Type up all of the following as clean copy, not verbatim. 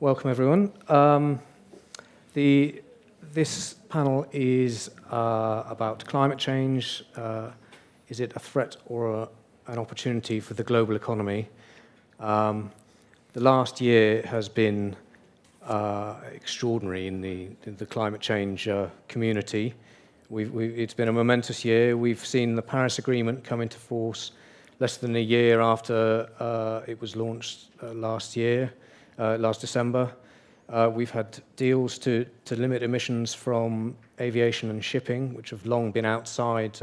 Welcome, everyone. This panel is about climate change. Is it a threat or an opportunity for the global economy? The last year has been extraordinary in the climate change community. It's been a momentous year. We've seen the Paris Agreement come into force less than a year after it was launched last December. We've had deals to limit emissions from aviation and shipping, which have long been outside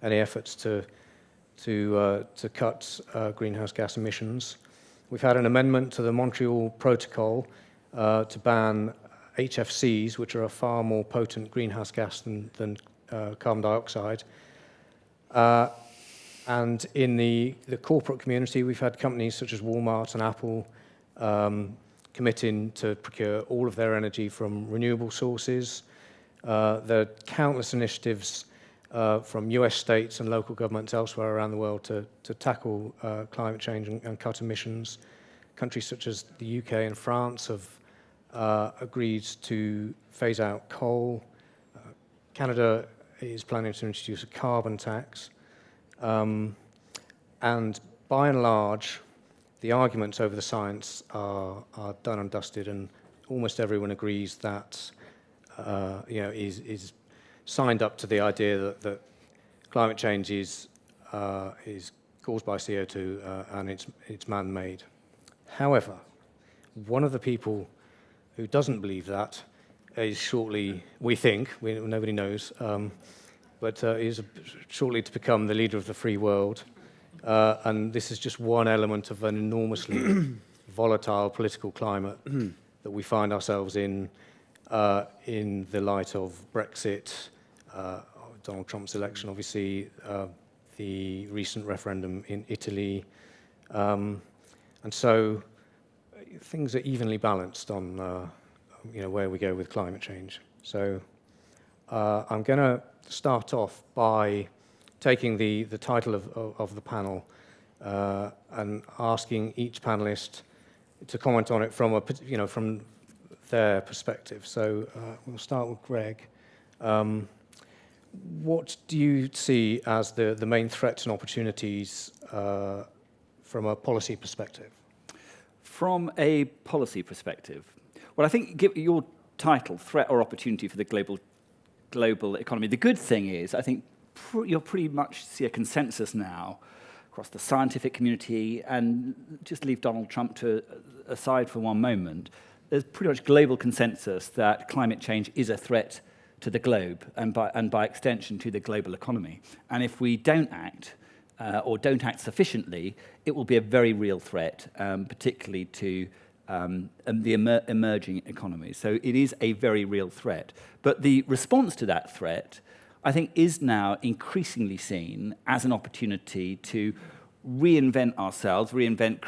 any efforts to cut greenhouse gas emissions. We've had an amendment to the Montreal Protocol to ban HFCs, which are a far more potent greenhouse gas than carbon dioxide. And in the corporate community, we've had companies such as Walmart and Apple committing to procure all of their energy from renewable sources. There are countless initiatives from US states and local governments elsewhere around the world to tackle climate change and cut emissions. Countries such as the UK and France have agreed to phase out coal. Canada is planning to introduce a carbon tax. And by and large, the arguments over the science are done and dusted, and almost everyone agrees that is signed up to the idea that climate change is caused by CO2 and it's man-made. However, one of the people who doesn't believe that is shortly, we think, nobody knows, but is shortly to become the leader of the free world. And this is just one element of an enormously volatile political climate that we find ourselves in the light of Brexit, Donald Trump's election, obviously, the recent referendum in Italy. And so things are evenly balanced on where we go with climate change. So I'm going to start off by taking the title of the panel and asking each panelist to comment on it from from their perspective. So we'll start with Greg. What do you see as the main threats and opportunities from a policy perspective? From a policy perspective, well, I think give your title, Threat or Opportunity for the Global Economy. The good thing is, I think you'll pretty much see a consensus now across the scientific community, and just leave Donald Trump aside for one moment. There's pretty much global consensus that climate change is a threat to the globe and by extension to the global economy. And if we don't act or don't act sufficiently, it will be a very real threat, particularly to the emerging economies. So it is a very real threat. But the response to that threat, I think, is now increasingly seen as an opportunity to reinvent ourselves, reinvent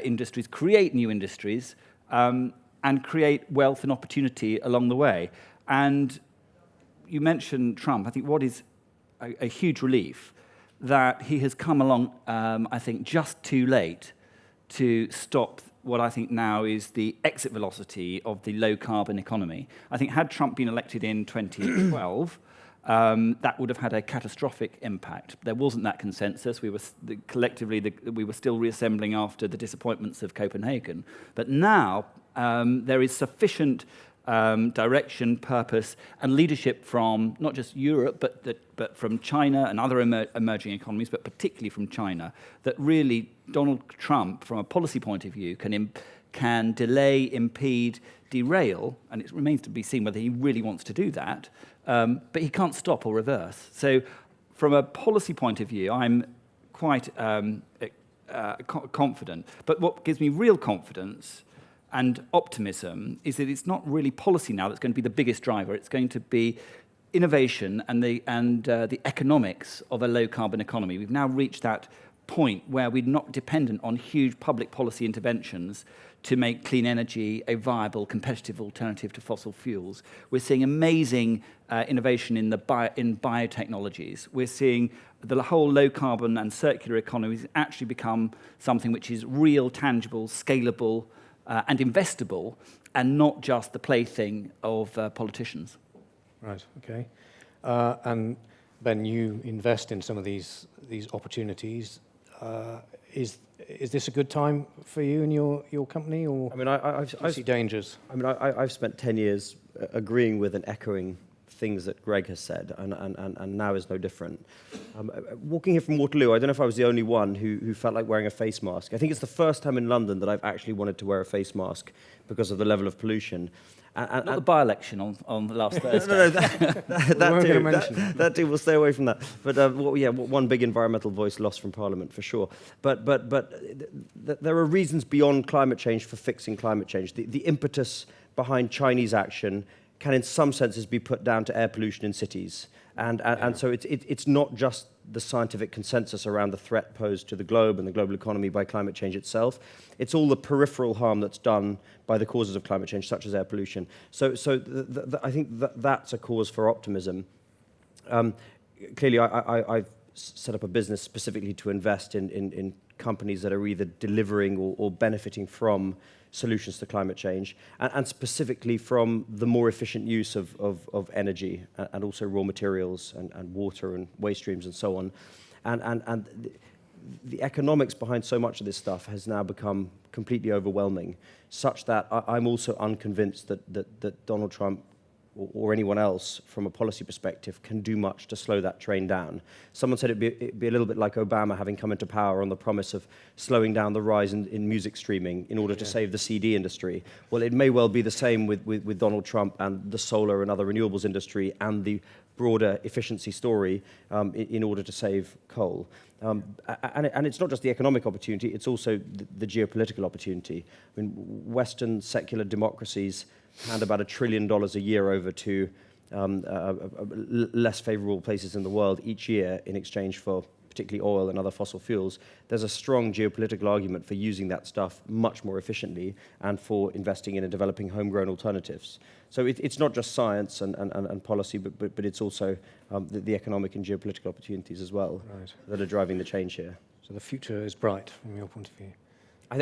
industries, create new industries, and create wealth and opportunity along the way. And you mentioned Trump. I think what is a huge relief that he has come along, I think, just too late to stop what I think now is the exit velocity of the low-carbon economy. I think had Trump been elected in 2012, that would have had a catastrophic impact. There wasn't that consensus. We were collectively we were still reassembling after the disappointments of Copenhagen. But now there is sufficient direction, purpose, and leadership from not just Europe, but from China and other emerging economies, but particularly from China, that really Donald Trump, from a policy point of view, can delay, impede, derail, and it remains to be seen whether he really wants to do that, but he can't stop or reverse. So from a policy point of view, I'm quite confident. But what gives me real confidence and optimism is that it's not really policy now that's going to be the biggest driver. It's going to be innovation and the economics of a low-carbon economy. We've now reached that point where we're not dependent on huge public policy interventions to make clean energy a viable, competitive alternative to fossil fuels. We're seeing amazing innovation in biotechnologies. We're seeing the whole low-carbon and circular economies actually become something which is real, tangible, scalable, and investable, and not just the plaything of politicians. Right. Okay. And Ben, you invest in some of these opportunities. Is this a good time for you and your company, or I mean, do you see dangers? I mean, I've spent 10 years agreeing with and echoing things that Greg has said, and now is no different. Walking here from Waterloo, I don't know if I was the only one who felt like wearing a face mask. I think it's the first time in London that I've actually wanted to wear a face mask because of the level of pollution. Not the by-election on last Thursday. No, that too. We'll stay away from that. But one big environmental voice lost from Parliament for sure. But there are reasons beyond climate change for fixing climate change. The impetus behind Chinese action can, in some senses, be put down to air pollution in cities, and so it's not just the scientific consensus around the threat posed to the globe and the global economy by climate change itself. It's all the peripheral harm that's done by the causes of climate change, such as air pollution. So I think that's a cause for optimism. Clearly, I've set up a business specifically to invest in companies that are either delivering or benefiting from solutions to climate change, and specifically from the more efficient use of energy and also raw materials and water and waste streams and so on. And the economics behind so much of this stuff has now become completely overwhelming, such that I'm also unconvinced that Donald Trump or anyone else from a policy perspective can do much to slow that train down. Someone said it'd be a little bit like Obama having come into power on the promise of slowing down the rise in music streaming in order to save the CD industry. Well, it may well be the same with Donald Trump and the solar and other renewables industry and the broader efficiency story in order to save coal. And it's not just the economic opportunity, it's also the geopolitical opportunity. I mean, Western secular democracies hand about $1 trillion a year over to less favorable places in the world each year in exchange for particularly oil and other fossil fuels. There's a strong geopolitical argument for using that stuff much more efficiently and for investing in and developing homegrown alternatives. So it's not just science and policy, but it's also the economic and geopolitical opportunities as well that are driving the change here. So the future is bright from your point of view.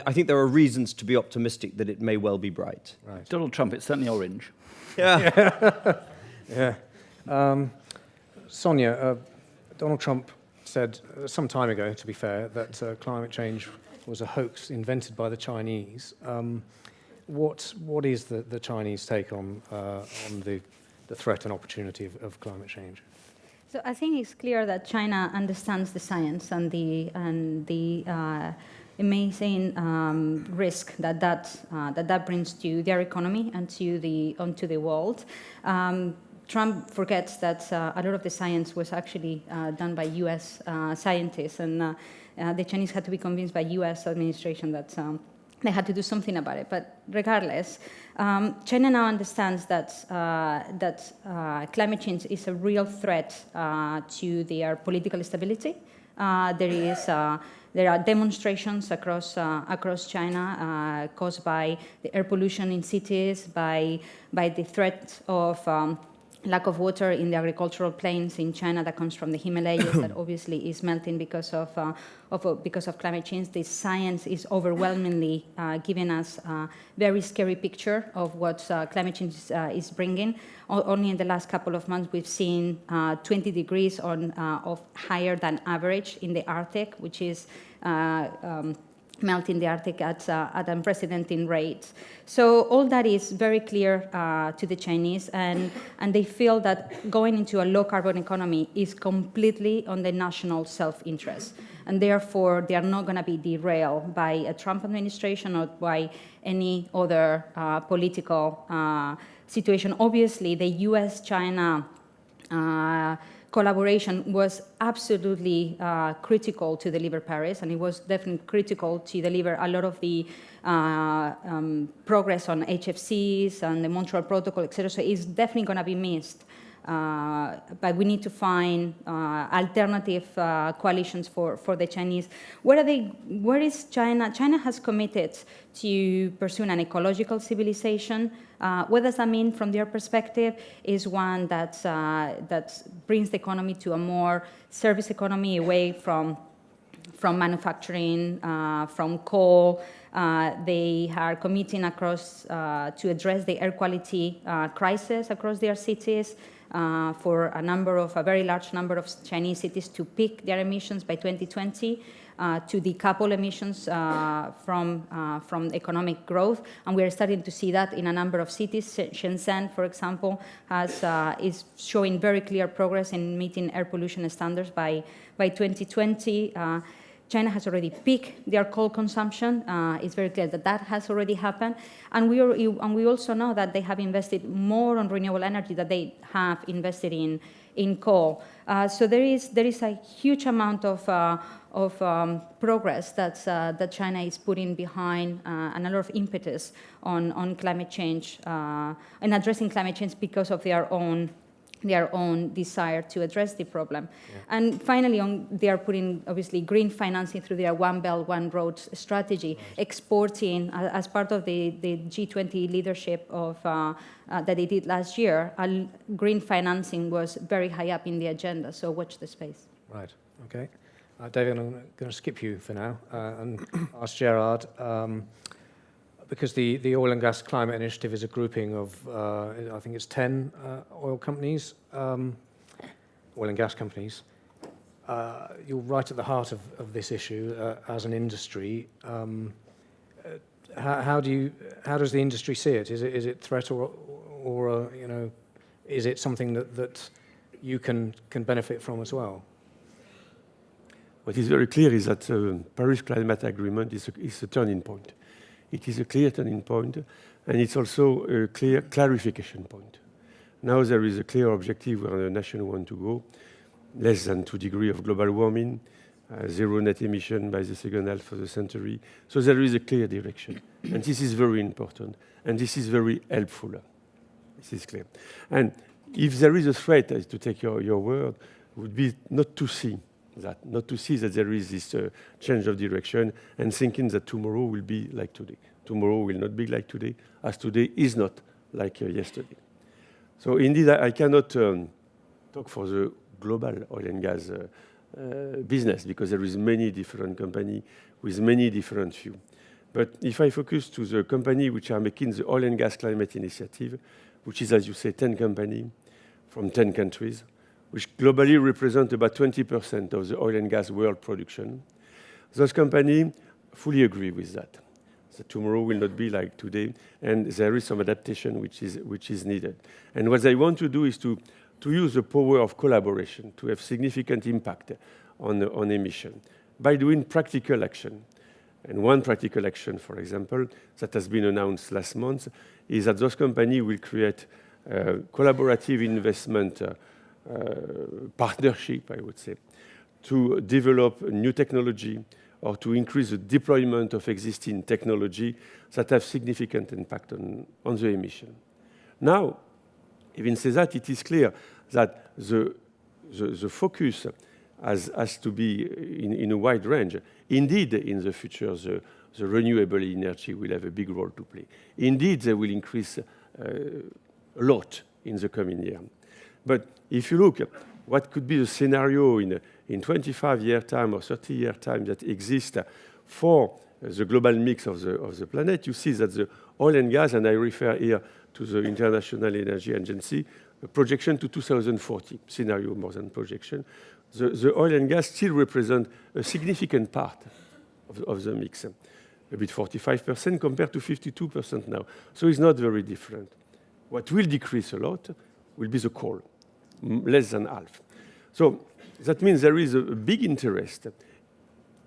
I think there are reasons to be optimistic that it may well be bright. Right. Donald Trump, it's certainly orange. Yeah. Yeah. Sonia, Donald Trump said some time ago, to be fair, that climate change was a hoax invented by the Chinese. What is the Chinese take on the threat and opportunity of climate change? So I think it's clear that China understands the science and the amazing risk that brings to their economy and onto the world. Trump forgets that a lot of the science was actually done by U.S. Scientists, and the Chinese had to be convinced by U.S. administration that they had to do something about it. But regardless, China now understands that climate change is a real threat to their political stability. There are demonstrations across China caused by the air pollution in cities, by the threat of lack of water in the agricultural plains in China that comes from the Himalayas that obviously is melting because of climate change. The science is overwhelmingly giving us a very scary picture of what climate change is bringing. Only in the last couple of months, we've seen 20 degrees of higher than average in the Arctic, which is melting the Arctic at unprecedented rates. So all that is very clear to the Chinese, and they feel that going into a low-carbon economy is completely on the national self-interest. And therefore, they are not going to be derailed by a Trump administration or by any other political situation. Obviously, the U.S.-China collaboration was absolutely critical to deliver Paris, and it was definitely critical to deliver a lot of the progress on HFCs and the Montreal Protocol, etc. So it's definitely going to be missed. But we need to find alternative coalitions for the Chinese. Where is China? China has committed to pursuing an ecological civilization. What does that mean from their perspective? Is one that brings the economy to a more service economy away from from manufacturing, from coal. They are committing across to address the air quality crisis across their cities. For a very large number of Chinese cities to peak their emissions by 2020, to decouple emissions from economic growth, and we are starting to see that in a number of cities. Shenzhen, for example, is showing very clear progress in meeting air pollution standards by 2020. China has already peaked their coal consumption. It's very clear that has already happened. And we also know that they have invested more on renewable energy than they have invested in coal. So there is a huge amount of progress that China is putting behind and a lot of impetus on climate change and addressing climate change because of their own desire to address the problem. Yeah. And finally, they are putting, obviously, green financing through their One Belt, One Road strategy, right. Exporting, as part of the G20 leadership that they did last year, green financing was very high up in the agenda, so watch the space. Right, okay. David, I'm going to skip you for now and ask Gerard, because the Oil and Gas Climate Initiative is a grouping of, I think it's 10 oil companies, oil and gas companies. You're right at the heart of this issue as an industry. How does the industry see it? Is it threat or is it something that you can benefit from as well? What is very clear is that the Paris Climate Agreement is a turning point. It is a clear turning point, and it's also a clear clarification point. Now there is a clear objective where the nation want to go, less than 2 degrees of global warming, zero net emission by the second half of the century. So there is a clear direction, and this is very important, and this is very helpful. This is clear. And if there is a threat, to take your word, would be not to see that there is this change of direction and thinking that tomorrow will be like today. Tomorrow will not be like today, as today is not like yesterday. So indeed, I cannot talk for the global oil and gas business because there is many different companies with many different views. But if I focus to the company which are making the Oil and Gas Climate Initiative, which is, as you say, 10 companies from 10 countries, which globally represent about 20% of the oil and gas world production. Those companies fully agree with that. So tomorrow will not be like today, and there is some adaptation which is needed. And what they want to do is to use the power of collaboration to have significant impact on emission by doing practical action. And one practical action, for example, that has been announced last month is that those companies will create collaborative investment partnership, I would say, to develop new technology or to increase the deployment of existing technology that have significant impact on the emission. Now, even say that, it is clear that the focus has to be in a wide range. Indeed, in the future, the renewable energy will have a big role to play. Indeed, they will increase a lot in the coming year. But if you look at what could be the scenario in 25-year time or 30-year time that exists for the global mix of the planet, you see that the oil and gas, and I refer here to the International Energy Agency, a projection to 2040, scenario more than projection, the oil and gas still represent a significant part of the mix, a bit 45% compared to 52% now. So it's not very different. What will decrease a lot will be the coal, less than half. So that means there is a big interest,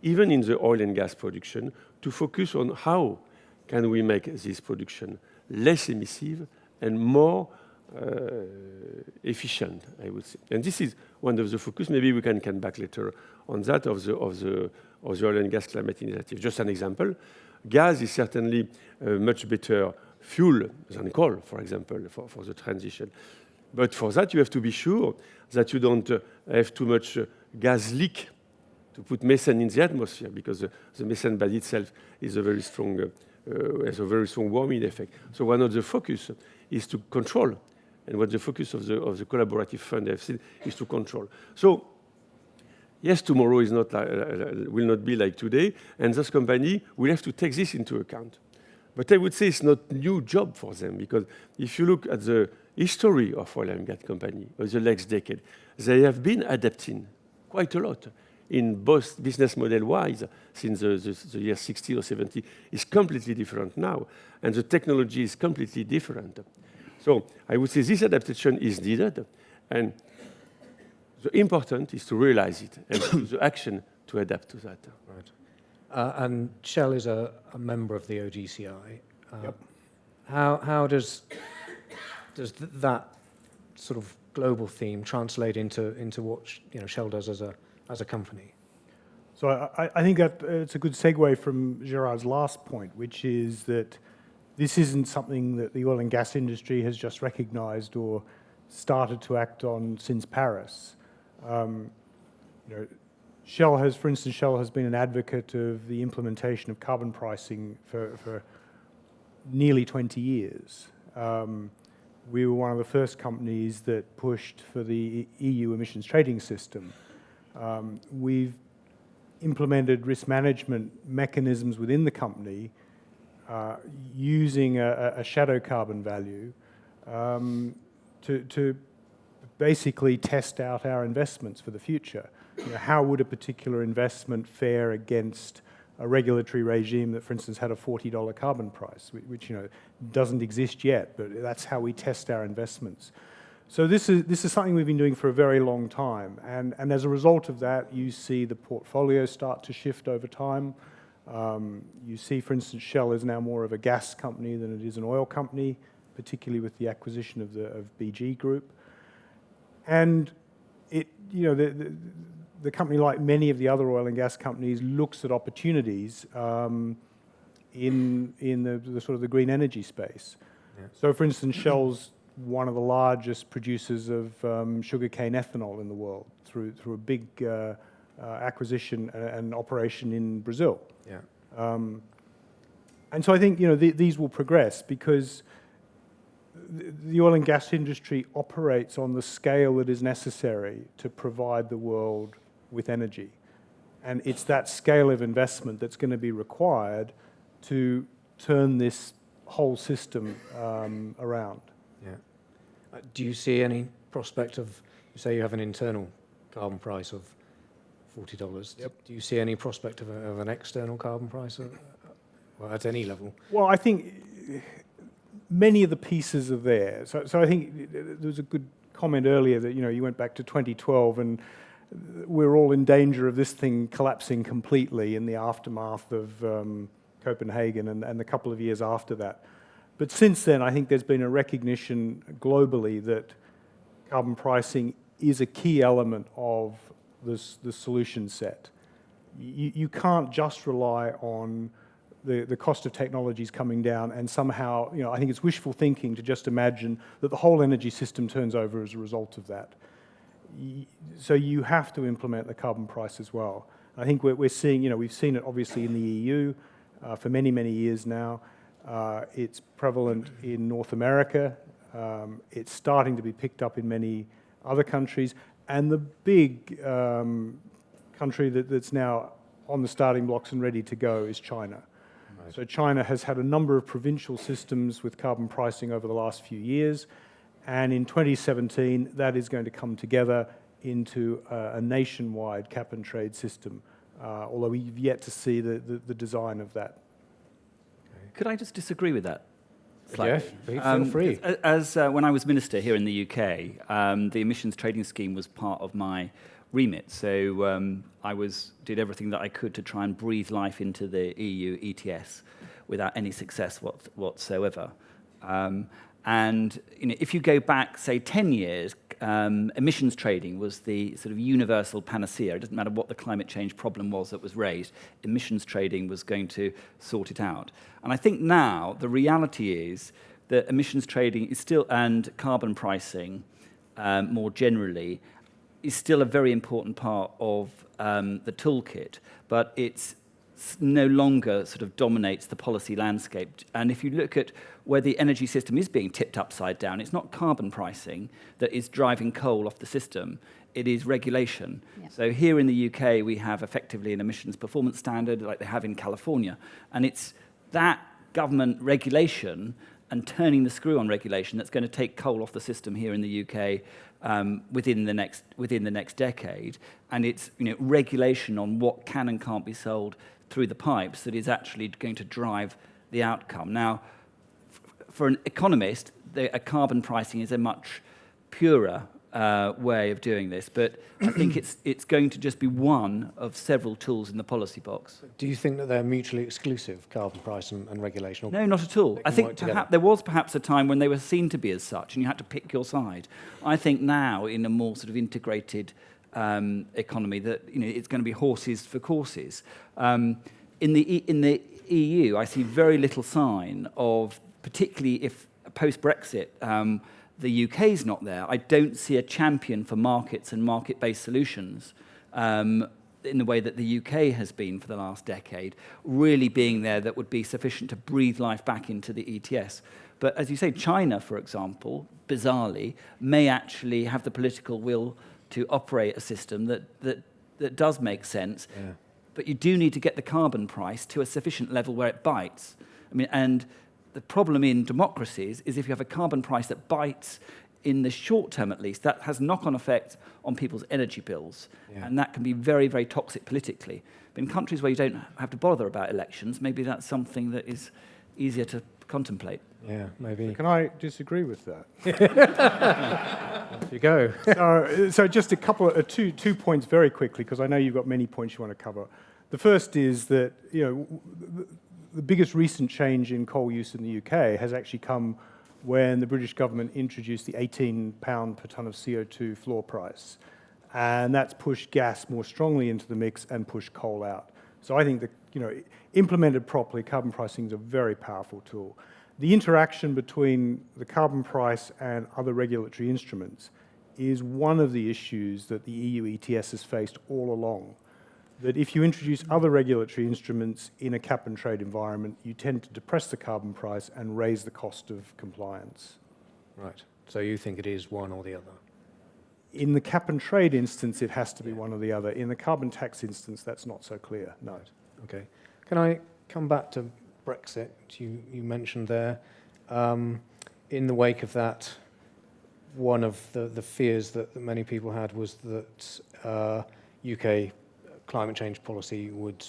even in the oil and gas production, to focus on how can we make this production less emissive and more efficient, I would say. And this is one of the focus. Maybe we can come back later on that of the oil and gas climate initiative. Just an example, gas is certainly a much better fuel than coal, for example, for the transition. But for that, you have to be sure that you don't have too much gas leak to put methane in the atmosphere, because the methane by itself is has a very strong warming effect. So one of the focus is to control, and what the focus of the collaborative fund have seen is to control. So Yes, tomorrow is not will not be like today, and those companies will have to take this into account. But I would say it's not a new job for them, because if you look at the history of oil and gas company over the next decade, they have been adapting quite a lot in both business model-wise since the year 60 or 70 is completely different now, and the technology is completely different. So I would say this adaptation is needed, and the important is to realize it and do the action to adapt to that. Right. And Shell is a member of the OGCI. Yep. How does that sort of global theme translate into what Shell does as a company? So I think that it's a good segue from Gerard's last point, which is that this isn't something that the oil and gas industry has just recognised or started to act on since Paris. Shell has, for instance, been an advocate of the implementation of carbon pricing for nearly 20 years. We were one of the first companies that pushed for the EU emissions trading system. We've implemented risk management mechanisms within the company using a shadow carbon value to basically test out our investments for the future. How would a particular investment fare against a regulatory regime that, for instance, had a $40 carbon price, which doesn't exist yet, but that's how we test our investments. So this is something we've been doing for a very long time, and as a result of that, you see the portfolio start to shift over time. You see, for instance, Shell is now more of a gas company than it is an oil company, particularly with the acquisition of BG Group. And the company, like many of the other oil and gas companies, looks at opportunities in the sort of the green energy space. Yeah. So, for instance, Shell's one of the largest producers of sugarcane ethanol in the world through a big acquisition and operation in Brazil. Yeah. And so I think these will progress because the oil and gas industry operates on the scale that is necessary to provide the world with energy. And it's that scale of investment that's going to be required to turn this whole system around. Yeah. Do you see any prospect of, you say you have an internal carbon price of $40. Yep. Do you see any prospect of an external carbon price at any level? Well, I think many of the pieces are there. So I think there was a good comment earlier that you went back to 2012 and we're all in danger of this thing collapsing completely in the aftermath of Copenhagen and the couple of years after that. But since then, I think there's been a recognition globally that carbon pricing is a key element of the solution set. You can't just rely on the cost of technologies coming down and somehow, I think it's wishful thinking to just imagine that the whole energy system turns over as a result of that. So you have to implement the carbon price as well. I think we're seeing, we've seen it obviously in the EU for many, many years now. It's prevalent in North America. It's starting to be picked up in many other countries. And the big country that's now on the starting blocks and ready to go is China. Right. So China has had a number of provincial systems with carbon pricing over the last few years. And in 2017, that is going to come together into a nationwide cap and trade system, although we've yet to see the design of that. Could I just disagree with that slightly? Yes, feel free. As when I was minister here in the UK, the emissions trading scheme was part of my remit. So I did everything that I could to try and breathe life into the EU ETS without any success whatsoever. And if you go back, say, 10 years, emissions trading was the sort of universal panacea. It doesn't matter what the climate change problem was that was raised, emissions trading was going to sort it out. And I think now the reality is that emissions trading is still, and carbon pricing more generally, is still a very important part of the toolkit, but it's no longer sort of dominates the policy landscape. And if you look at where the energy system is being tipped upside down, it's not carbon pricing that is driving coal off the system, it is regulation. Yeah. So here in the UK, we have effectively an emissions performance standard like they have in California. And it's that government regulation and turning the screw on regulation that's going to take coal off the system here in the UK within the next decade. And it's regulation on what can and can't be sold through the pipes that is actually going to drive the outcome. Now, for an economist, a carbon pricing is a much purer way of doing this, but I think it's going to just be one of several tools in the policy box. Do you think that they're mutually exclusive, carbon price and regulation? No, not at all. They I can think work together? there was perhaps a time when they were seen to be as such, and you had to pick your side. I think now, in a more sort of integrated economy, that it's going to be horses for courses. In the EU, I see very little sign of, particularly if post-Brexit, the UK's not there. I don't see a champion for markets and market-based solutions in the way that the UK has been for the last decade, really being there that would be sufficient to breathe life back into the ETS. But as you say, China, for example, bizarrely, may actually have the political will to operate a system that does make sense. Yeah. But you do need to get the carbon price to a sufficient level where it bites. I mean, and the problem in democracies is if you have a carbon price that bites in the short term at least, that has knock-on effects on people's energy bills. Yeah. And that can be very, very toxic politically. But in countries where you don't have to bother about elections, maybe that's something that is easier to contemplate. Yeah, maybe. Can I disagree with that? Off you go. So just a couple of two points very quickly, because I know you've got many points you want to cover. The first is that the biggest recent change in coal use in the UK has actually come when the British government introduced the £18 per tonne of CO2 floor price. And that's pushed gas more strongly into the mix and pushed coal out. So I think that, implemented properly, carbon pricing is a very powerful tool. The interaction between the carbon price and other regulatory instruments is one of the issues that the EU ETS has faced all along. That if you introduce other regulatory instruments in a cap and trade environment, you tend to depress the carbon price and raise the cost of compliance. Right. So you think it is one or the other? In the cap and trade instance, it has to be one or the other. In the carbon tax instance, that's not so clear, no. Okay. Can I come back to Brexit, you mentioned there? In the wake of that, one of the fears that many people had was that UK climate change policy would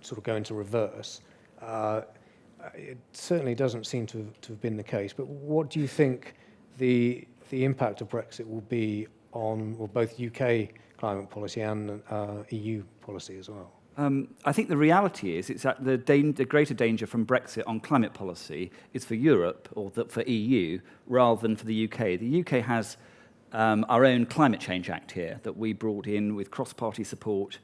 sort of go into reverse. It certainly doesn't seem to have been the case, but what do you think the impact of Brexit will be on both UK climate policy and EU policy as well? I think the reality is it's that the greater danger from Brexit on climate policy is for Europe or for EU rather than for the UK. The UK has our own Climate Change Act here that we brought in with cross-party support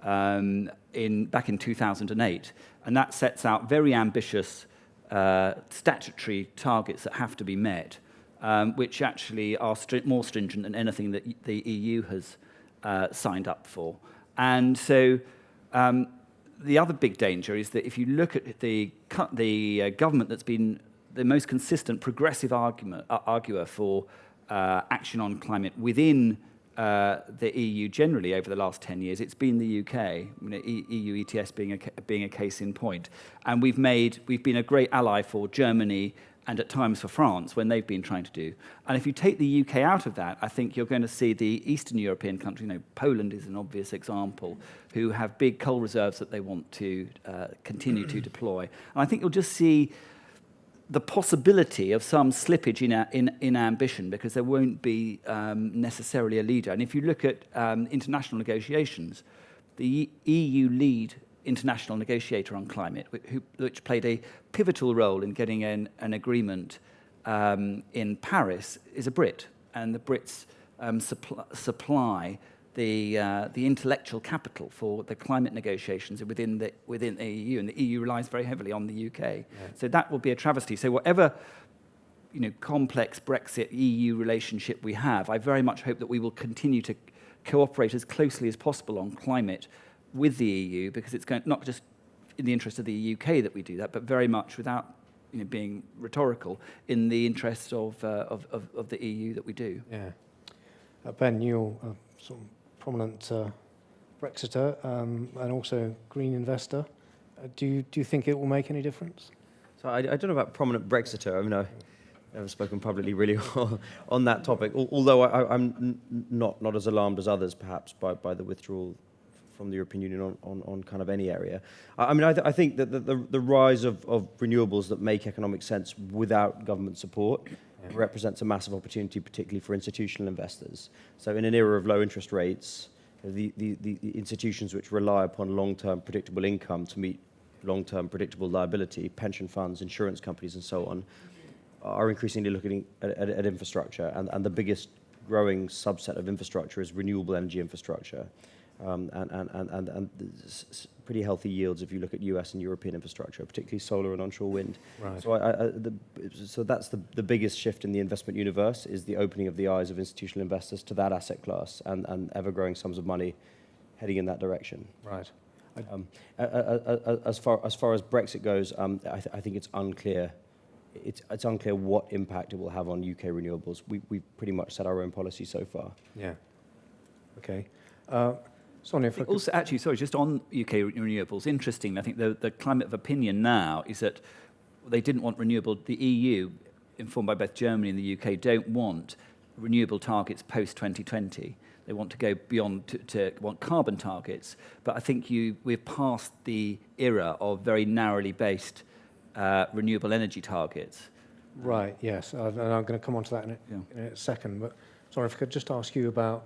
back in 2008, and that sets out very ambitious statutory targets that have to be met, which actually are more stringent than anything that the EU has signed up for. And so the other big danger is that if you look at the government that's been the most consistent progressive arguer for action on climate within the EU generally over the last 10 years, it's been the UK, EU ETS being a case in point. And we've been a great ally for Germany and at times for France when they've been trying to do. And if you take the UK out of that, I think you're going to see the Eastern European countries, Poland is an obvious example, who have big coal reserves that they want to continue to deploy. And I think you'll just see the possibility of some slippage in ambition because there won't be necessarily a leader. And if you look at international negotiations, the EU lead international negotiator on climate, which played a pivotal role in getting an agreement in Paris, is a Brit. And the Brits supply the intellectual capital for the climate negotiations within the EU, and the EU relies very heavily on the UK. Yeah. So that will be a travesty. So whatever complex Brexit EU relationship we have, I very much hope that we will continue to cooperate as closely as possible on climate with the EU, because it's going not just in the interest of the UK that we do that, but very much without being rhetorical, in the interest of the EU that we do. Yeah. Ben, you're a sort of prominent Brexiter and also green investor. Do you think it will make any difference? So I don't know about prominent Brexiter. I mean, I've never spoken publicly really on that topic, although I'm not as alarmed as others, perhaps, by the withdrawal from the European Union on kind of any area. I mean, I think that the rise of renewables that make economic sense without government support represents a massive opportunity, particularly for institutional investors. So in an era of low interest rates, the institutions which rely upon long-term predictable income to meet long-term predictable liability, pension funds, insurance companies, and so on, are increasingly looking at infrastructure, and the biggest growing subset of infrastructure is renewable energy infrastructure, and pretty healthy yields if you look at US and European infrastructure, particularly solar and onshore wind. Right. So that's the biggest shift in the investment universe, is the opening of the eyes of institutional investors to that asset class, and ever-growing sums of money heading in that direction. Right. As far as Brexit goes, I think it's unclear. It's unclear what impact it will have on UK renewables. We've pretty much set our own policy so far. Yeah. Okay. Sonia, if I could... Also, actually, sorry, just on UK renewables, interesting, I think the climate of opinion now is that they didn't want renewable, the EU, informed by both Germany and the UK, don't want renewable targets post-2020. They want to go beyond to want carbon targets. But I think we're past the era of very narrowly based renewable energy targets. Right, yes. And I'm going to come on to that in a second. But sorry, if I could just ask you about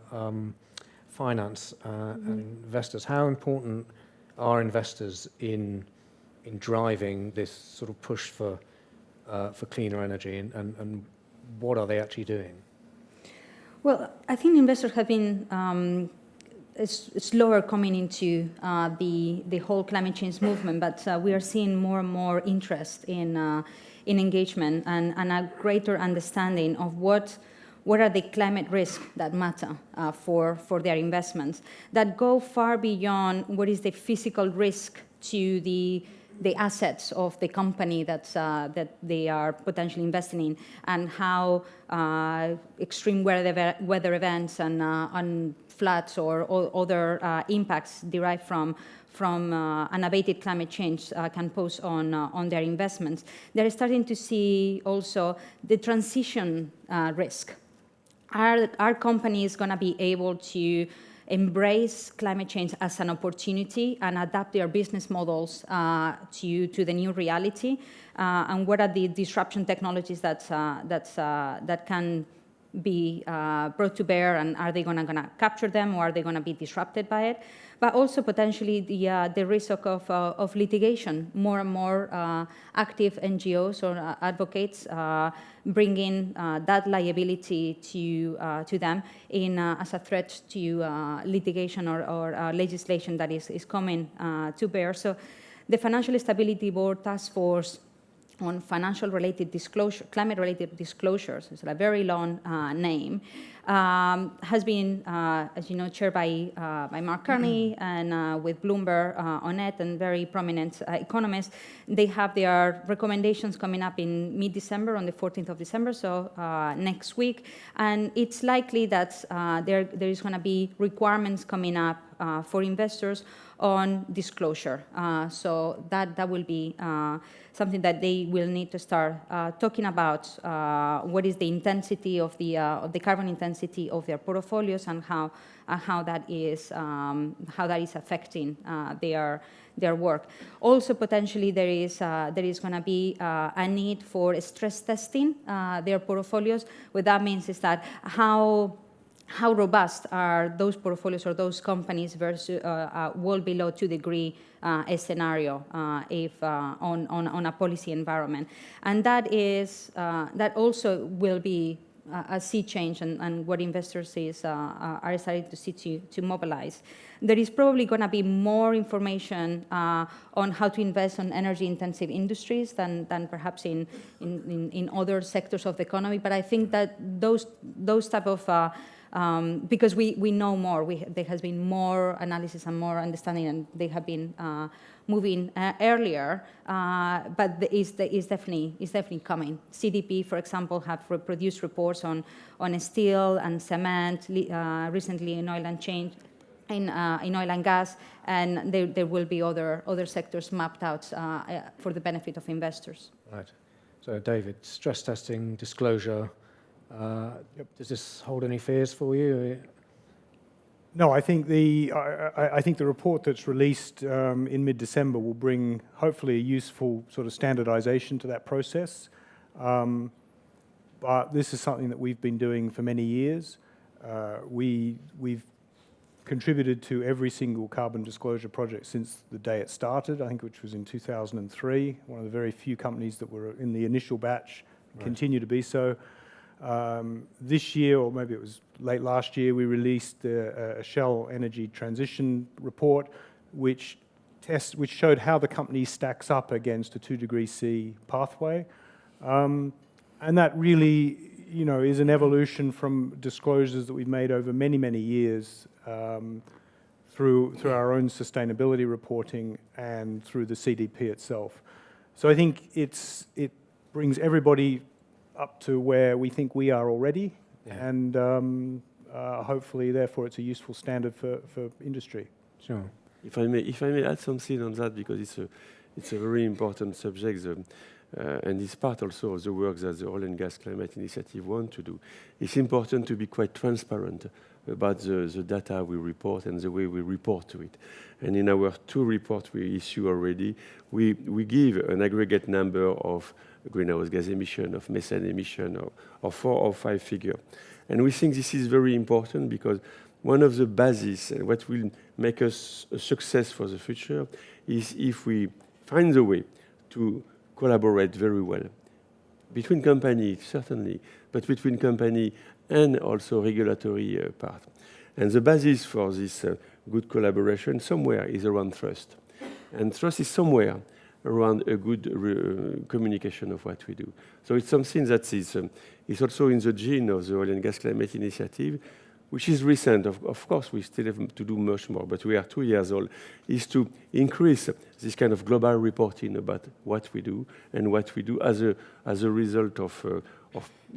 finance and investors. How important are investors in driving this sort of push for cleaner energy, and what are they actually doing? Well, I think investors have been slower coming into the whole climate change movement, but we are seeing more and more interest in engagement and a greater understanding of what are the climate risks that matter for their investments, that go far beyond what is the physical risk to the assets of the company that they are potentially investing in, and how extreme weather events and floods or other impacts derived from unabated climate change can pose on their investments. They're starting to see also the transition risk. Are companies going to be able to embrace climate change as an opportunity and adapt their business models to the new reality? And what are the disruption technologies that can be brought to bear, and are they going to capture them, or are they going to be disrupted by it? But also potentially the risk of litigation. More and more active NGOs or advocates bringing that liability to them as a threat to litigation or legislation that is coming to bear. So the Financial Stability Board Task Force on financial-related disclosure, climate-related disclosures, it's a very long name, has been, as you know, chaired by Mark Carney and with Bloomberg on it, and very prominent economists. They have their recommendations coming up in mid-December, on the 14th of December, so next week. And it's likely that there is going to be requirements coming up for investors on disclosure. So that will be something that they will need to start talking about. What is the intensity of the carbon intensity of their portfolios, and how that is affecting their work. Also, potentially there is going to be a need for stress testing their portfolios. What that means is that how robust are those portfolios or those companies versus well below 2 degree scenario if on a policy environment, and that also will be a sea change, and what investors are starting to see to mobilize. There is probably going to be more information on how to invest on energy-intensive industries than perhaps in other sectors of the economy. But I think that those type of because we know more. There has been more analysis and more understanding, and they have been moving earlier, but it's definitely coming. CDP, for example, have produced reports on steel and cement recently in oil and change. In oil and gas, and there will be other sectors mapped out for the benefit of investors. Right. So, David, stress testing, disclosure, does this hold any fears for you? No, I think the report that's released in mid-December will bring hopefully a useful sort of standardization to that process. But this is something that we've been doing for many years. We've contributed to every single carbon disclosure project since the day it started, I think, which was in 2003. One of the very few companies that were in the initial batch, continue to be so. This year, or maybe it was late last year, we released a Shell Energy Transition report, which showed how the company stacks up against a 2°C pathway, and that really, is an evolution from disclosures that we've made over many years through our own sustainability reporting and through the CDP itself. So I think it brings everybody up to where we think we are already, and hopefully, therefore, it's a useful standard for industry. Sure. If I may add something on that, because it's a very important subject, and it's part also of the work that the Oil and Gas Climate Initiative want to do. It's important to be quite transparent about the data we report and the way we report to it. And in our 2 reports we issue already, we give an aggregate number of greenhouse gas emission, of methane emission, of 4 or 5 figure. And we think this is very important because one of the bases, what will make us a success for the future, is if we find a way to collaborate very well between companies, certainly, but between company and also regulatory part. And the basis for this good collaboration somewhere is around trust. And trust is somewhere around a good communication of what we do. So it's something that is also in the gene of the Oil and Gas Climate Initiative, which is recent. Of course, we still have to do much more, but we are 2 years old, is to increase this kind of global reporting about what we do and what we do as a result of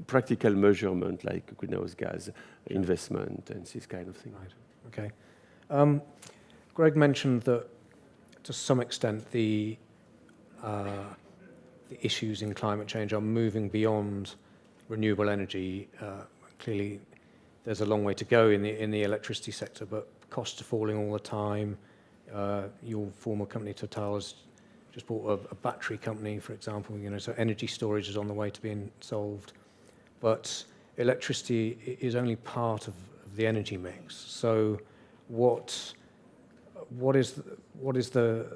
practical measurement like greenhouse gas investment and this kind of thing. Right. Okay. Greg mentioned that to some extent the issues in climate change are moving beyond renewable energy. Clearly, there's a long way to go in the electricity sector, but costs are falling all the time. Your former company, Total, has just bought a battery company, for example. So energy storage is on the way to being solved. But electricity is only part of the energy mix. So what is the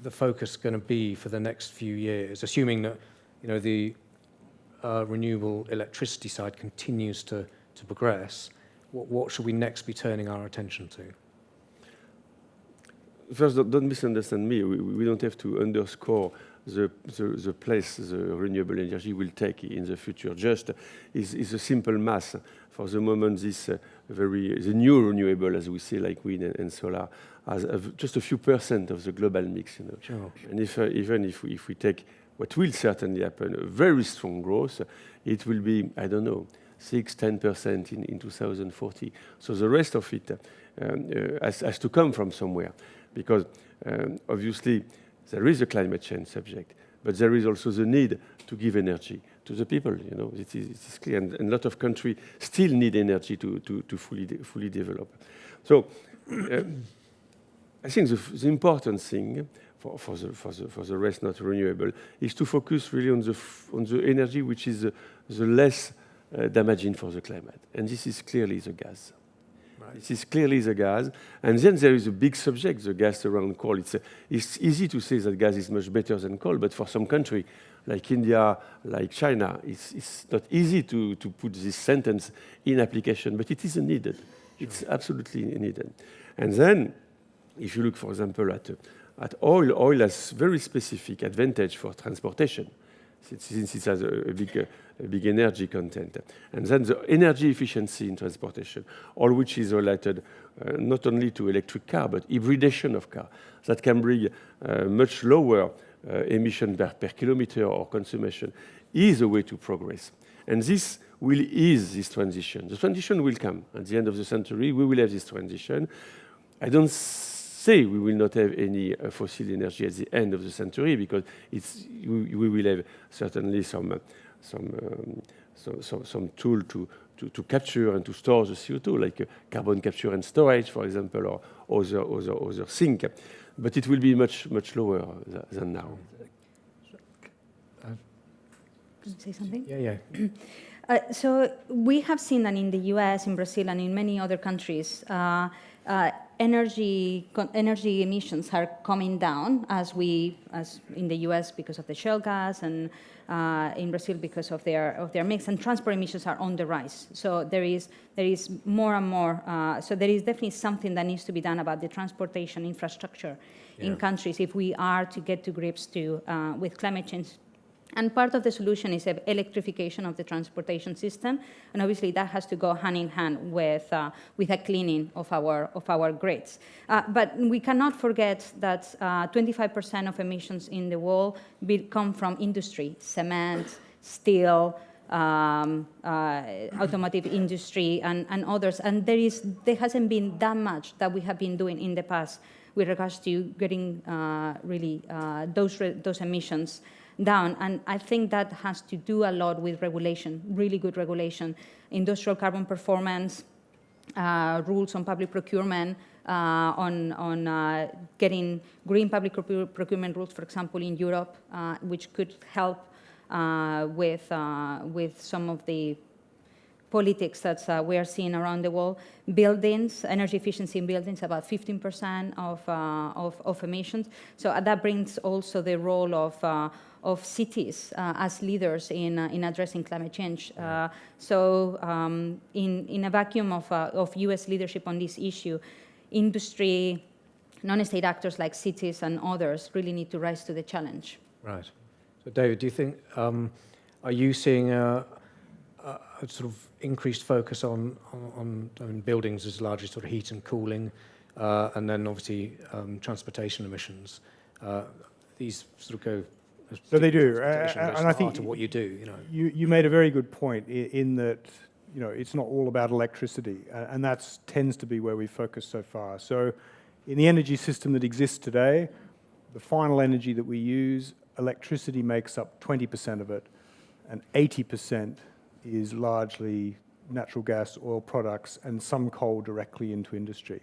focus going to be for the next few years, assuming that the renewable electricity side continues to progress? What should we next be turning our attention to? First, don't misunderstand me. We don't have to underscore the place the renewable energy will take in the future. Just is a simple math. For the moment, the new renewable, as we say, like wind and solar, has just a few % of the global mix. Sure. And even if we take what will certainly happen, a very strong growth, it will be, I don't know, 6-10% in 2040. So the rest of it has to come from somewhere, because obviously there is a climate change subject, but there is also the need to give energy to the people. It is clear, and a lot of countries still need energy to fully develop. So I think the important thing for the rest not renewable is to focus really on the energy which is the less damaging for the climate, and this is clearly the gas. Right. This is clearly the gas, and then there is a big subject, the gas around coal. It's easy to say that gas is much better than coal, but for some country like India, like China, it's not easy to put this sentence in application, but it is needed. Sure. It's absolutely needed. And then, if you look, for example, at oil has very specific advantage for transportation. since it has a big energy content. And then the energy efficiency in transportation, all which is related not only to electric car, but hybridation of car, that can bring much lower emission per kilometer or consumption, is a way to progress. And this will ease this transition. The transition will come. At the end of the century, we will have this transition. I don't say we will not have any fossil energy at the end of the century, because we will have certainly some tool to capture and to store the CO2, like carbon capture and storage, for example, or other things. But it will be much lower than now. Can I say something? Yeah. So we have seen that in the US, in Brazil, and in many other countries, energy emissions are coming down as in the US because of the shale gas, and in Brazil because of their mix, and transport emissions are on the rise. So there is more and more. So there is definitely something that needs to be done about the transportation infrastructure in countries if we are to get to grips with climate change. And part of the solution is electrification of the transportation system, and obviously that has to go hand in hand with a cleaning of our grids. But we cannot forget that 25% of emissions in the world come from industry: cement, steel, automotive industry, and others. And there hasn't been that much that we have been doing in the past with regards to getting those emissions down. And I think that has to do a lot with regulation, really good regulation, industrial carbon performance, rules on public procurement, on getting green public procurement rules, for example, in Europe, which could help with some of the politics that we are seeing around the world. Buildings, energy efficiency in buildings, about 15% of emissions. So that brings also the role of cities as leaders in addressing climate change. So in a vacuum of US leadership on this issue, industry, non-state actors like cities and others really need to rise to the challenge. Right. So David, do you think, are you seeing a sort of increased focus on buildings as largely sort of heat and cooling, and then obviously transportation emissions? These sort of go. So they do, and I think to what you do, you made a very good point in that it's not all about electricity, and that tends to be where we focus so far. So in the energy system that exists today, the final energy that we use, electricity makes up 20% of it, and 80% is largely natural gas, oil products, and some coal directly into industry.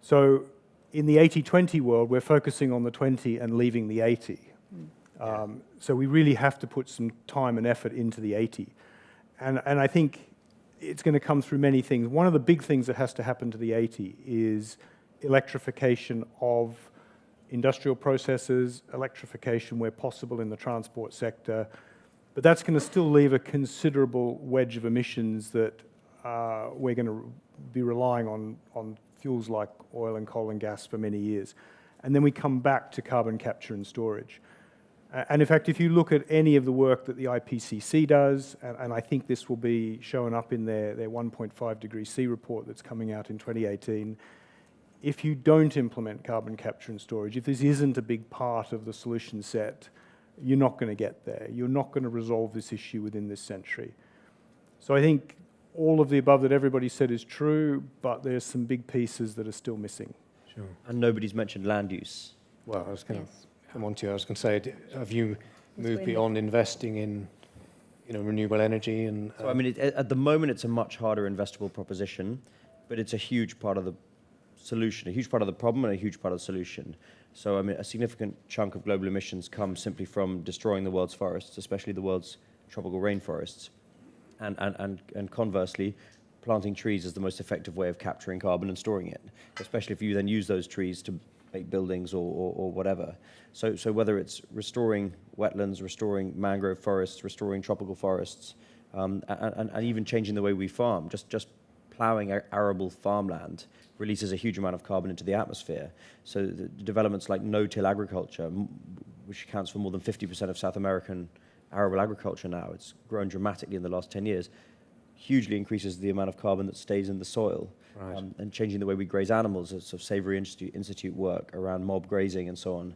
So in the 80-20 world, we're focusing on the 20 and leaving the 80. So we really have to put some time and effort into the 80. And I think it's going to come through many things. One of the big things that has to happen to the 80 is electrification of industrial processes, electrification where possible in the transport sector. But that's going to still leave a considerable wedge of emissions that we're going to be relying on fuels like oil and coal and gas for many years. And then we come back to carbon capture and storage. And in fact, if you look at any of the work that the IPCC does, and I think this will be shown up in their 1.5 degree C report that's coming out in 2018, if you don't implement carbon capture and storage, if this isn't a big part of the solution set, you're not going to get there. You're not going to resolve this issue within this century. So I think all of the above that everybody said is true, but there's some big pieces that are still missing. Sure. And nobody's mentioned land use. Well, I was going to come on to you. I was going to say, have you moved beyond investing in renewable energy? And So, I mean, at the moment, it's a much harder investable proposition, but it's a huge part of the solution, a huge part of the problem and a huge part of the solution. So, I mean, a significant chunk of global emissions come simply from destroying the world's forests, especially the world's tropical rainforests. And conversely, planting trees is the most effective way of capturing carbon and storing it, especially if you then use those trees to make buildings or whatever. So whether it's restoring wetlands, restoring mangrove forests, restoring tropical forests, and even changing the way we farm, just ploughing arable farmland releases a huge amount of carbon into the atmosphere. So the developments like no-till agriculture, which accounts for more than 50% of South American arable agriculture now. It's grown dramatically in the last 10 years. Hugely increases the amount of carbon that stays in the soil. Right. And changing the way we graze animals, sort of Savory Institute work around mob grazing and so on,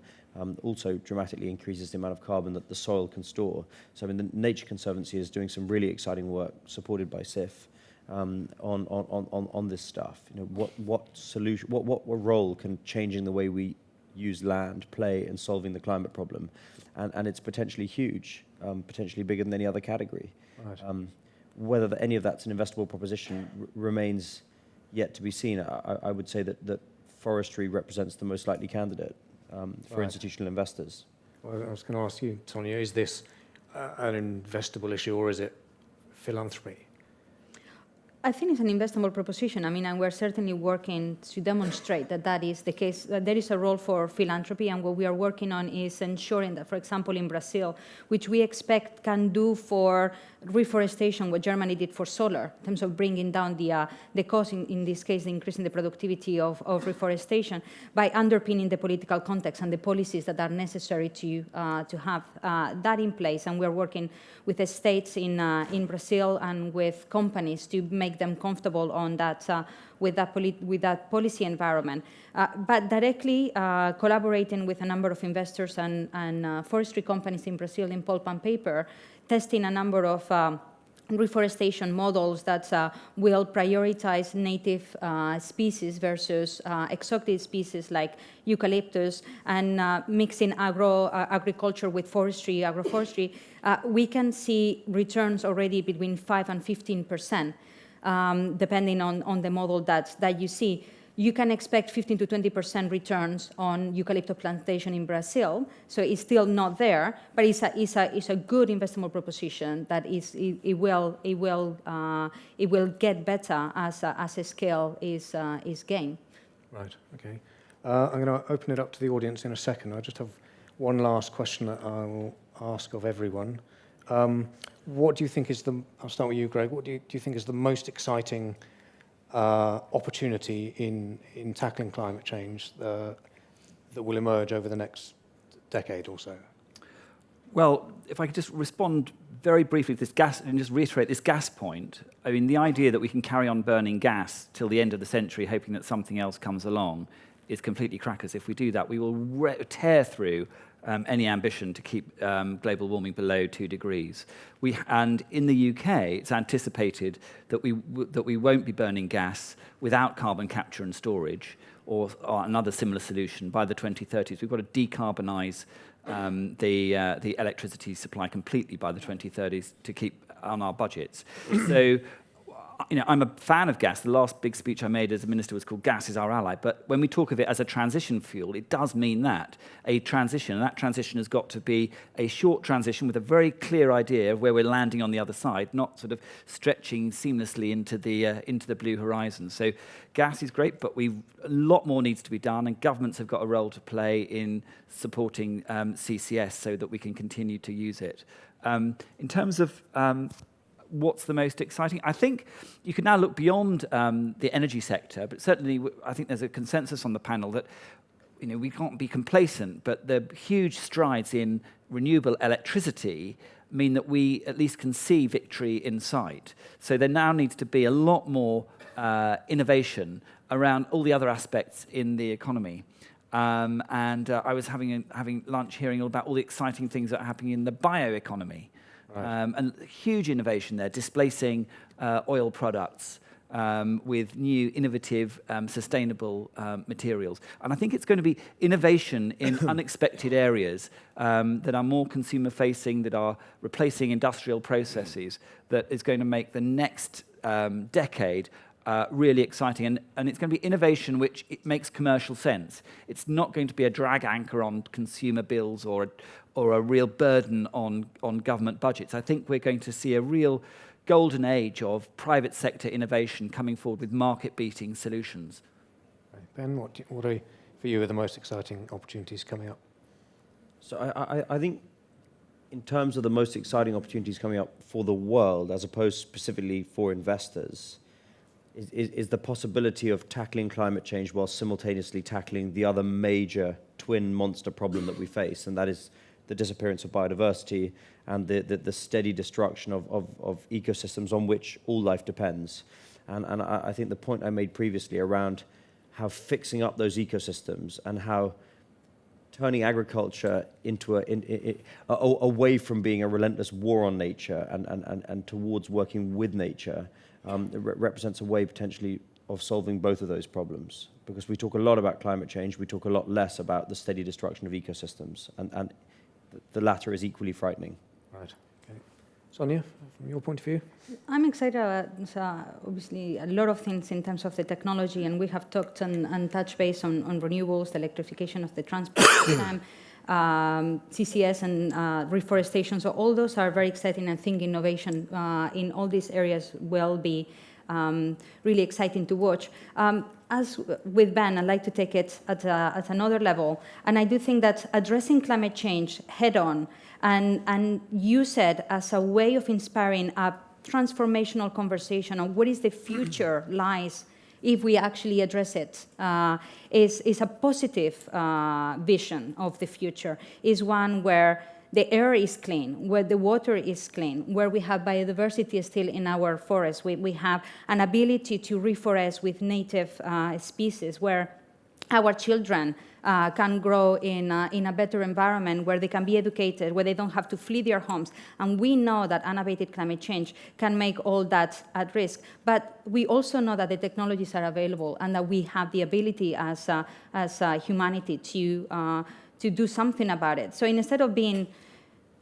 also dramatically increases the amount of carbon that the soil can store. So I mean, the Nature Conservancy is doing some really exciting work, supported by SIF, on this stuff. You know, what role can changing the way we use land play in solving the climate problem? And it's potentially huge, potentially bigger than any other category. Right. Whether any of that's an investable proposition remains yet to be seen. I would say that forestry represents the most likely candidate for institutional investors. Well, I was going to ask you, Tonya, is this an investable issue or is it philanthropy? I think it's an investable proposition. I mean, and we're certainly working to demonstrate that that is the case, that there is a role for philanthropy, and what we are working on is ensuring that, for example, in Brazil, which we expect can do for reforestation what Germany did for solar, in terms of bringing down the cost, in this case, increasing the productivity of reforestation, by underpinning the political context and the policies that are necessary to have that in place. And we're working with the states in Brazil and with companies to make them comfortable on that with that policy environment. But directly collaborating with a number of investors and forestry companies in Brazil in pulp and paper, testing a number of reforestation models that will prioritize native species versus exotic species like eucalyptus, and mixing agriculture with agroforestry, we can see returns already between 5 and 15%, depending on the model that you see. You can expect 15 to 20% returns on eucalyptus plantation in Brazil, so it's still not there, but it's a good investable proposition that it will get better as a scale is gained. Right. Okay. I'm going to open it up to the audience in a second. I just have one last question that I will ask of everyone. What do you think is I'll start with you, Greg. What do you think is the most exciting opportunity in tackling climate change that will emerge over the next decade or so? Well, if I could just respond very briefly to this gas, and just reiterate this gas point. I mean, the idea that we can carry on burning gas till the end of the century, hoping that something else comes along, is completely crackers. If we do that, we will tear through any ambition to keep global warming below 2 degrees. And in the UK, it's anticipated that we won't be burning gas without carbon capture and storage or another similar solution by the 2030s. We've got to decarbonise the electricity supply completely by the 2030s to keep on our budgets. So, you know, I'm a fan of gas. The last big speech I made as a minister was called "Gas is Our Ally." But when we talk of it as a transition fuel, it does mean that, a transition. And that transition has got to be a short transition with a very clear idea of where we're landing on the other side, not sort of stretching seamlessly into the blue horizon. So gas is great, but a lot more needs to be done, and governments have got a role to play in supporting CCS so that we can continue to use it. In terms of what's the most exciting? I think you can now look beyond the energy sector, but certainly I think there's a consensus on the panel that, you know, we can't be complacent, but the huge strides in renewable electricity mean that we at least can see victory in sight. So there now needs to be a lot more innovation around all the other aspects in the economy. And I was having lunch hearing all about all the exciting things that are happening in the bioeconomy. Right. And huge innovation there, displacing oil products with new, innovative, sustainable materials. And I think it's going to be innovation in unexpected areas that are more consumer-facing, that are replacing industrial processes, that is going to make the next decade really exciting. And it's going to be innovation which it makes commercial sense. It's not going to be a drag anchor on consumer bills or a real burden on government budgets. I think we're going to see a real golden age of private sector innovation coming forward with market-beating solutions. Ben, what are, for you, are the most exciting opportunities coming up? So I think in terms of the most exciting opportunities coming up for the world, as opposed specifically for investors, is the possibility of tackling climate change while simultaneously tackling the other major twin monster problem that we face, and that is the disappearance of biodiversity and the steady destruction of ecosystems on which all life depends. And I think the point I made previously around how fixing up those ecosystems and how turning agriculture into away from being a relentless war on nature and towards working with nature represents a way potentially of solving both of those problems. Because we talk a lot about climate change, we talk a lot less about the steady destruction of ecosystems, and the latter is equally frightening. Right. Okay. Sonia, from your point of view? I'm excited about obviously a lot of things in terms of the technology, and we have talked and touched base on renewables, the electrification of the transport system, CCS and reforestation. So all those are very exciting. I think innovation in all these areas will be really exciting to watch. As with Ben, I'd like to take it at another level. And I do think that addressing climate change head on and use it as a way of inspiring a transformational conversation on what is the future lies if we actually address it, is a positive vision of the future, is one where the air is clean, where the water is clean, where we have biodiversity still in our forests, we have an ability to reforest with native species, where our children can grow in a better environment, where they can be educated, where they don't have to flee their homes. And we know that unabated climate change can make all that at risk. But we also know that the technologies are available and that we have the ability as humanity to do something about it. So instead of being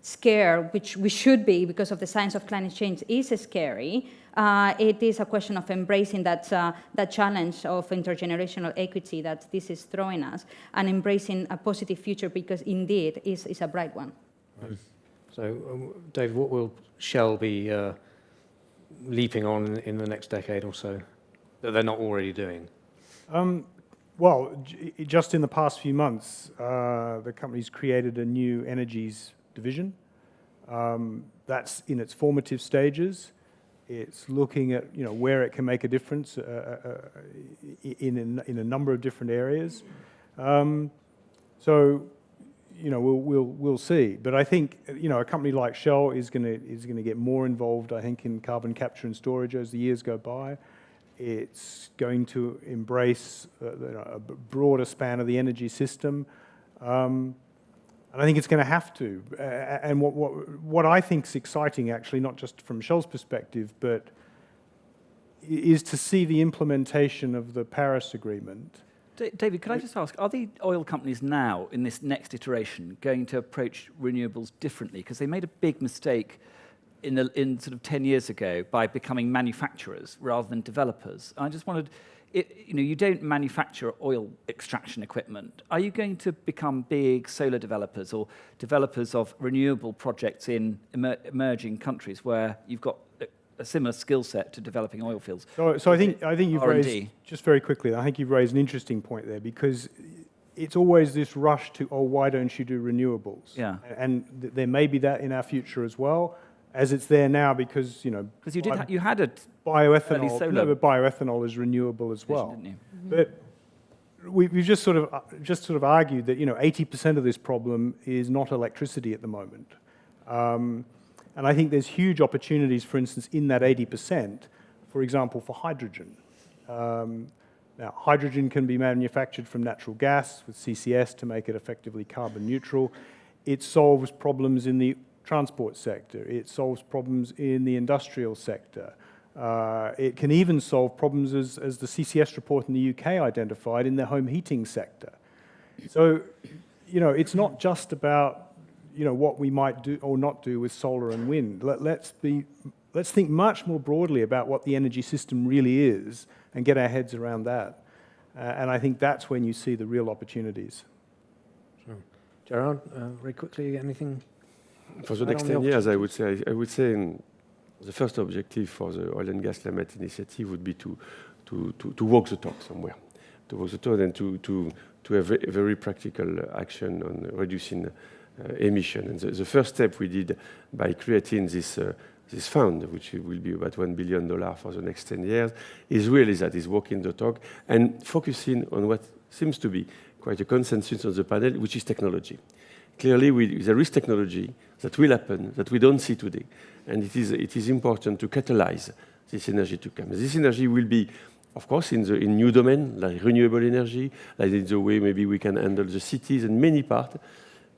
scared, which we should be because of the science of climate change is scary, it is a question of embracing that challenge of intergenerational equity that this is throwing us and embracing a positive future because indeed is a bright one. Right. So, David, what will Shell be leaping on in the next decade or so that they're not already doing? Well, just in the past few months, the company's created a new energies division. That's in its formative stages. It's looking at where it can make a difference in a number of different areas. So we'll see. But I think a company like Shell is going to get more involved, I think, in carbon capture and storage as the years go by. It's going to embrace a broader span of the energy system. And I think it's going to have to. And what I think is exciting, actually, not just from Shell's perspective, but is to see the implementation of the Paris Agreement. David, could I just ask, are the oil companies now, in this next iteration, going to approach renewables differently? Because they made a big mistake in sort of 10 years ago by becoming manufacturers rather than developers. I just wondered, you don't manufacture oil extraction equipment. Are you going to become big solar developers or developers of renewable projects in emerging countries where you've got a similar skill set to developing oil fields? So I think you've raised, just very quickly, I think you've raised an interesting point there, because it's always this rush to, why don't you do renewables? Yeah. And there may be that in our future as well, as it's there now, because because you had a bioethanol. solar. No, but bioethanol is renewable as well. Didn't you? Mm-hmm. But we've just sort of argued that 80% of this problem is not electricity at the moment, and I think there's huge opportunities, for instance, in that 80%, for example, for hydrogen. Now, hydrogen can be manufactured from natural gas with CCS to make it effectively carbon neutral. It solves problems in the transport sector. It solves problems in the industrial sector. It can even solve problems, as the CCS report in the UK identified, in the home heating sector. So, it's not just about, what we might do or not do with solar and wind. Let's think much more broadly about what the energy system really is and get our heads around that. And I think that's when you see the real opportunities. Sure. Gerard, very quickly, anything? For the next 10 years, I would say the first objective for the Oil and Gas Climate Initiative would be to walk the talk somewhere, to walk the talk and to have a very practical action on reducing emission. And the first step we did by creating this fund, which will be about $1 billion for the next 10 years, is really that, is walking the talk and focusing on what seems to be quite a consensus on the panel, which is technology. Clearly, there is technology that will happen that we don't see today. And it is important to catalyze this energy to come. This energy will be, of course, in new domain, like renewable energy, like in the way maybe we can handle the cities and many parts,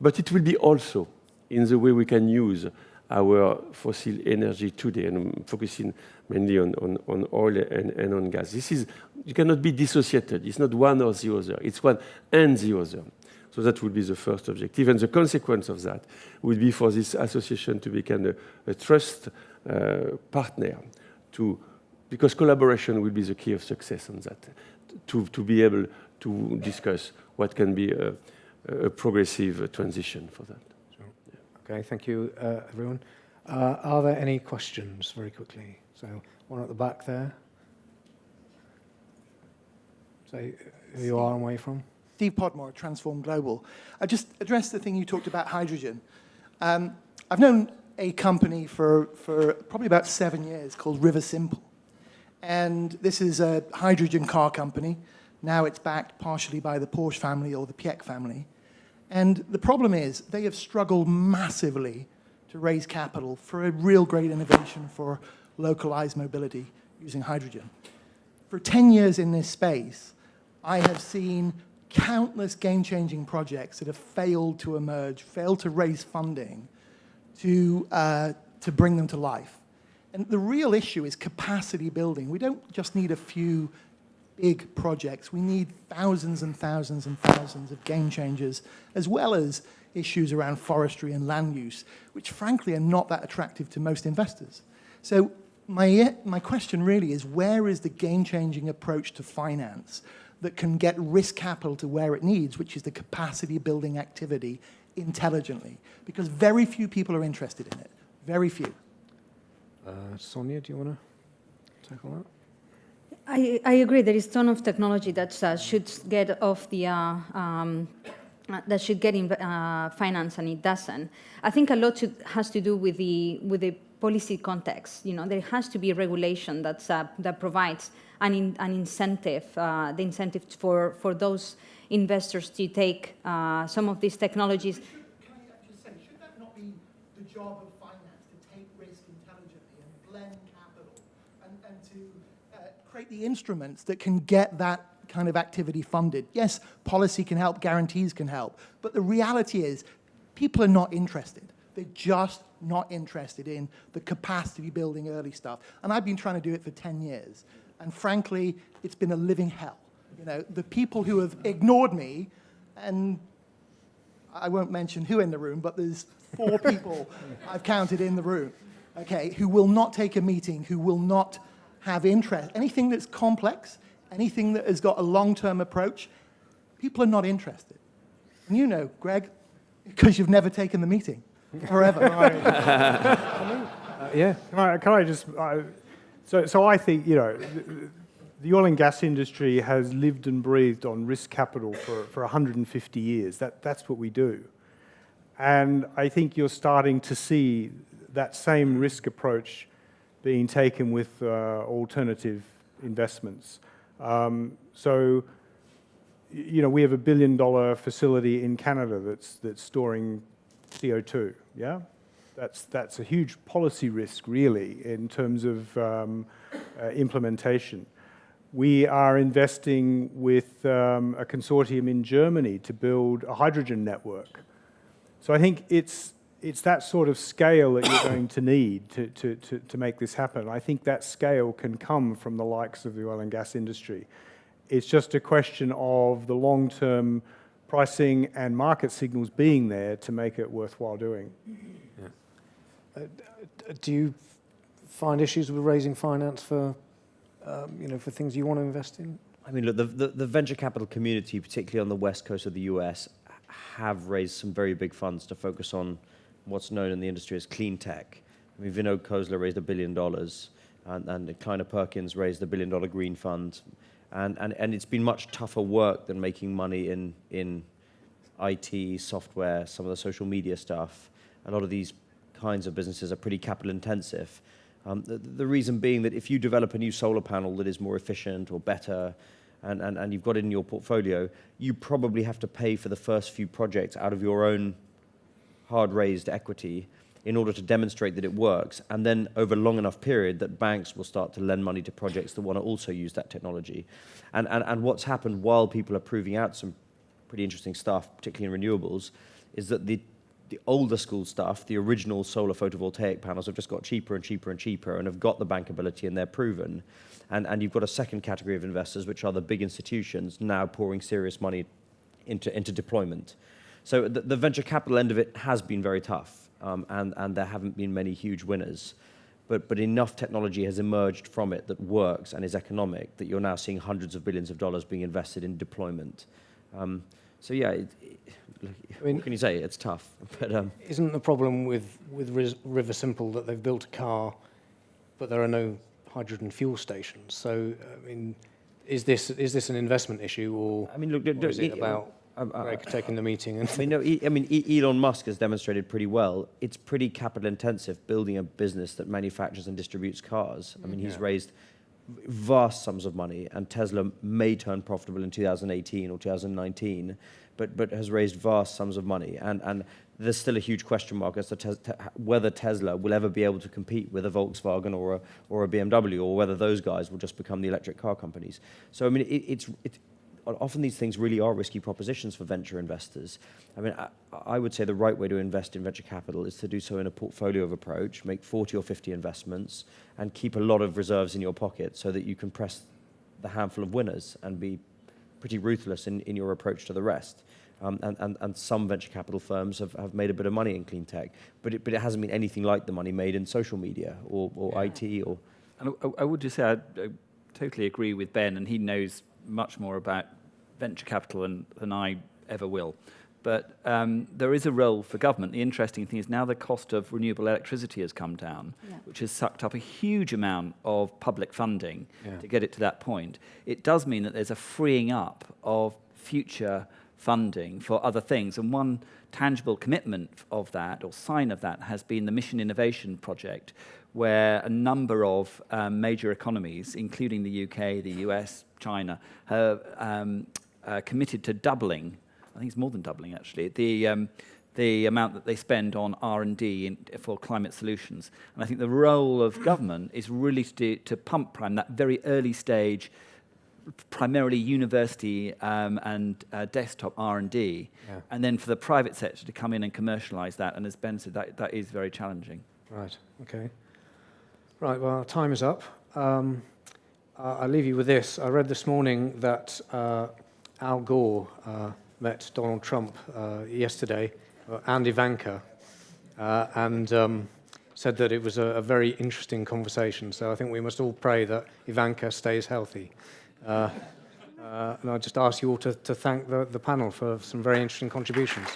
but it will be also in the way we can use our fossil energy today, and I'm focusing mainly on oil and on gas. You cannot be dissociated. It's not one or the other. It's one and the other. So that would be the first objective. And the consequence of that would be for this association to become a trust partner, because collaboration will be the key of success on that, to be able to discuss what can be a progressive transition for that. Sure. Yeah. Okay, thank you, everyone. Are there any questions, very quickly? So one at the back there. Say who you are and where you're from. Steve Podmore, Transform Global. I just addressed the thing you talked about, hydrogen. I've known a company for probably about 7 years called River Simple. And this is a hydrogen car company. Now it's backed partially by the Porsche family or the Piech family. And the problem is they have struggled massively to raise capital for a real great innovation for localized mobility using hydrogen. For 10 years in this space, I have seen countless game-changing projects that have failed to emerge, failed to raise funding to bring them to life. And the real issue is capacity building. We don't just need a few big projects. We need thousands and thousands and thousands of game changers, as well as issues around forestry and land use, which frankly are not that attractive to most investors. So my question really is, where is the game-changing approach to finance that can get risk capital to where it needs, which is the capacity building activity intelligently? Because very few people are interested in it. Very few. Sonia, do you want to tackle that? I agree. There is a ton of technology that should get off the that should get in finance, and it doesn't. I think a lot has to do with the policy context. You know, there has to be regulation that provides an incentive, the incentive for those investors to take some of these technologies. Can I just say, should that not be the job of finance, to take risk intelligently and blend capital and to create the instruments that can get that kind of activity funded? Yes, policy can help, guarantees can help, but the reality is people are not interested. They're just not interested in the capacity building early stuff. And I've been trying to do it for 10 years. And frankly, it's been a living hell. You know, the people who have ignored me, and I won't mention who in the room, but there's 4 people I've counted in the room, okay, who will not take a meeting, who will not have interest. Anything that's complex, anything that has got a long-term approach, people are not interested. And you know, Greg, because you've never taken the meeting. Forever. Yeah. Can I just... So I think, you know, the oil and gas industry has lived and breathed on risk capital for 150 years. That's what we do. And I think you're starting to see that same risk approach being taken with alternative investments. So, you know, we have $1 billion facility in Canada that's storing CO2, yeah? That's a huge policy risk, really, in terms of implementation. We are investing with a consortium in Germany to build a hydrogen network. So I think it's that sort of scale that you're going to need to make this happen. I think that scale can come from the likes of the oil and gas industry. It's just a question of the long-term pricing and market signals being there to make it worthwhile doing. Yeah. Do you find issues with raising finance for, you know, for things you want to invest in? I mean, look, the venture capital community, particularly on the west coast of the US, have raised some very big funds to focus on what's known in the industry as clean tech. I mean, Vinod Khosla raised $1 billion, and Kleiner Perkins raised $1 billion green fund. And it's been much tougher work than making money in IT, software, some of the social media stuff. A lot of these kinds of businesses are pretty capital intensive. The reason being that if you develop a new solar panel that is more efficient or better, and you've got it in your portfolio, you probably have to pay for the first few projects out of your own hard-raised equity in order to demonstrate that it works, and then over a long enough period that banks will start to lend money to projects that want to also use that technology. And what's happened while people are proving out some pretty interesting stuff, particularly in renewables, is that the older school stuff, the original solar photovoltaic panels, have just got cheaper and cheaper and cheaper and have got the bankability and they're proven. And you've got a second category of investors, which are the big institutions now pouring serious money into deployment. So the venture capital end of it has been very tough, and there haven't been many huge winners. But enough technology has emerged from it that works and is economic that you're now seeing hundreds of billions of dollars being invested in deployment. So yeah, I mean, what can you say? It's tough. But isn't the problem with River Simple that they've built a car, but there are no hydrogen fuel stations? So I mean, is this an investment issue, or I mean, look, or is it about Greg taking the meeting? And I mean, no, Elon Musk has demonstrated pretty well. It's pretty capital intensive building a business that manufactures and distributes cars. I mean, he's raised vast sums of money, and Tesla may turn profitable in 2018 or 2019, but has raised vast sums of money. And there's still a huge question mark as to whether Tesla will ever be able to compete with a Volkswagen or a BMW, or whether those guys will just become the electric car companies. So, I mean, it's often these things really are risky propositions for venture investors. I mean, I would say the right way to invest in venture capital is to do so in a portfolio of approach, make 40 or 50 investments, and keep a lot of reserves in your pocket so that you can press the handful of winners and be pretty ruthless in your approach to the rest. And some venture capital firms have made a bit of money in clean tech, but it hasn't been anything like the money made in social media or IT. Or. And I would just say I totally agree with Ben, and he knows much more about venture capital than I ever will. But there is a role for government. The interesting thing is now the cost of renewable electricity has come down, which has sucked up a huge amount of public funding to get it to that point. It does mean that there's a freeing up of future funding for other things. And one tangible commitment of that, or sign of that, has been the Mission Innovation Project, where a number of major economies, including the UK, the US, China, have committed to doubling, I think it's more than doubling actually, the amount that they spend on R&D for climate solutions. And I think the role of government is really to pump prime that very early stage, primarily university and desktop R&D, and then for the private sector to come in and commercialise that. And as Ben said, that is very challenging. Right, okay. Right, well, time is up. I'll leave you with this. I read this morning that Al Gore met Donald Trump yesterday, and Ivanka, and said that it was a very interesting conversation. So I think we must all pray that Ivanka stays healthy. And I just ask you all to thank the panel for some very interesting contributions.